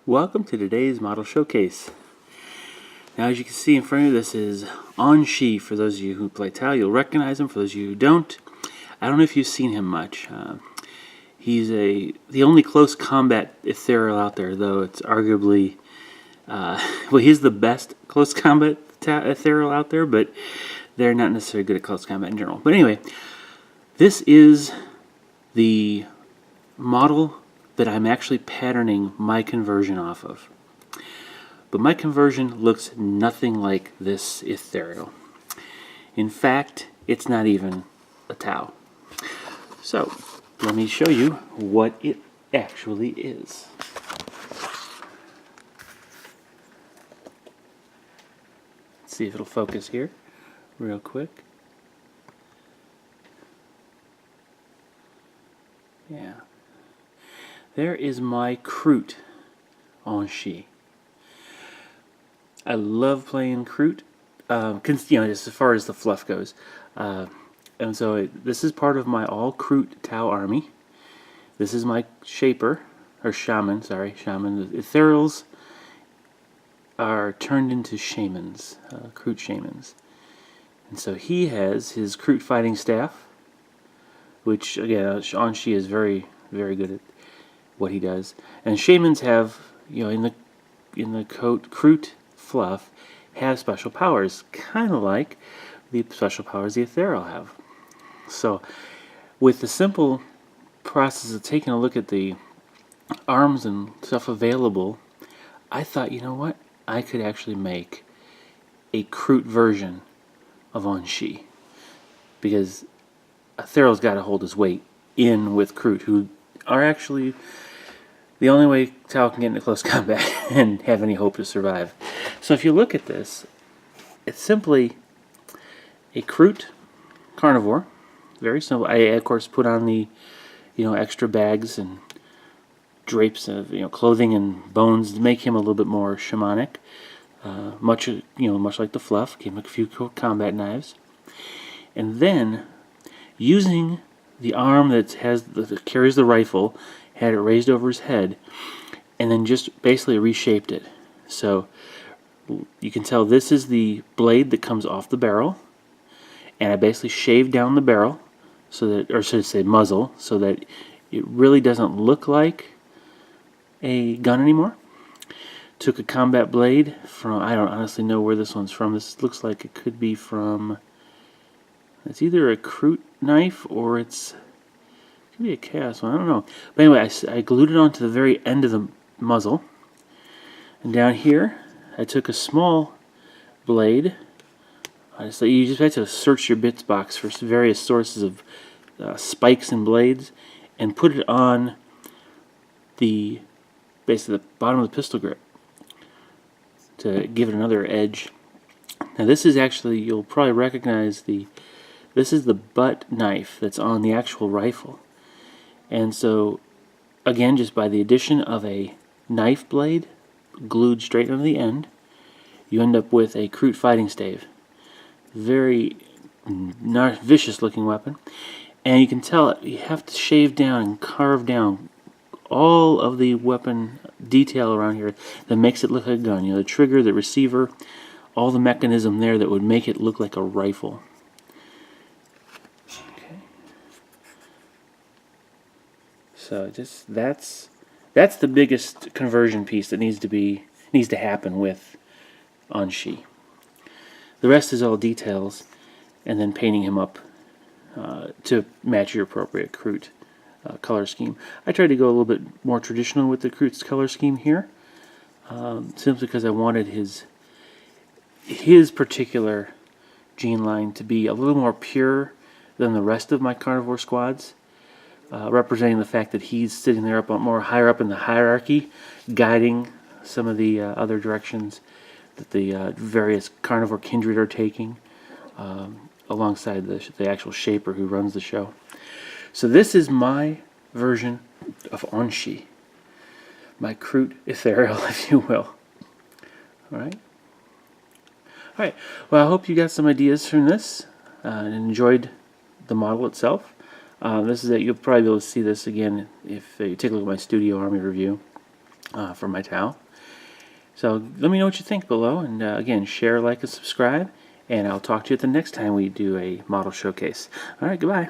Welcome to today's model showcase. Now, as you can see in front of you, this is Aun'shi. For those of you who play Tau, you'll recognize him. For those of you who don't, I don't know if you've seen him much. He's the only close combat ethereal out there, though it's arguably, well, he's the best close combat ethereal out there, but they're not necessarily good at close combat in general. But anyway, this is the model that I'm actually patterning my conversion off of. But my conversion looks nothing like this ethereal. In fact, it's not even a Tau. So, let me show you what it actually is. Let's see if it'll focus here real quick. Yeah. There is my Kroot Aun'shi. I love playing Kroot, just as far as the fluff goes. And so this is part of my all Kroot Tau army. This is my shaper, or shaman, shaman. The ethereals are turned into shamans, Kroot shamans. And so he has his Kroot fighting staff, which again, Aun'shi is very, very good at what he does. And shamans have, in the Kroot fluff, have special powers, kind of like the special powers the ethereal have. So, with the simple process of taking a look at the arms and stuff available, I thought, you know what? I could actually make a Kroot version of Aun'shi, because ethereal's got to hold his weight in with Kroot, who are actually the only way Tau can get into close combat and have any hope to survive. So if you look at this, it's simply a Kroot carnivore. Very simple. I, of course, put on the extra bags and drapes of clothing and bones to make him a little bit more shamanic. Much like the fluff. Gave him a few combat knives, and then using the arm that carries the rifle, had it raised over his head, and then just basically reshaped it. So you can tell this is the blade that comes off the barrel, and I basically shaved down the barrel, so that, or should I say muzzle, so that it really doesn't look like a gun anymore. Took a combat blade from, I don't honestly know where this one's from. This looks like it could be from, it's either a Kroot knife or it could be a chaos one, I don't know. But anyway, I glued it onto the very end of the muzzle. And down here, I took a small blade. You just have to search your bits box for various sources of spikes and blades, and put it on basically the bottom of the pistol grip to give it another edge. Now this is actually, you'll probably recognize this is the butt knife that's on the actual rifle. And so, again, just by the addition of a knife blade glued straight onto the end, you end up with a Kroot fighting stave. Very vicious looking weapon. And you can tell you have to shave down and carve down all of the weapon detail around here that makes it look like a gun. The trigger, the receiver, all the mechanism there that would make it look like a rifle. So that's the biggest conversion piece that needs to happen with Aun'shi. The rest is all details, and then painting him up to match your appropriate Kroot color scheme. I tried to go a little bit more traditional with the Kroot's color scheme here, simply because I wanted his particular gene line to be a little more pure than the rest of my carnivore squads. Representing the fact that he's sitting there more higher up in the hierarchy, guiding some of the other directions that the various carnivore kindred are taking, alongside the actual shaper who runs the show. So this is my version of Aun'shi, my Kroot ethereal, if you will. Alright? Alright, well, I hope you got some ideas from this and enjoyed the model itself. You'll probably be able to see this again if you take a look at my Studio Army review. for my Tao. So let me know what you think below, and again, share, like, and subscribe, and I'll talk to you the next time we do a model showcase. All right, goodbye.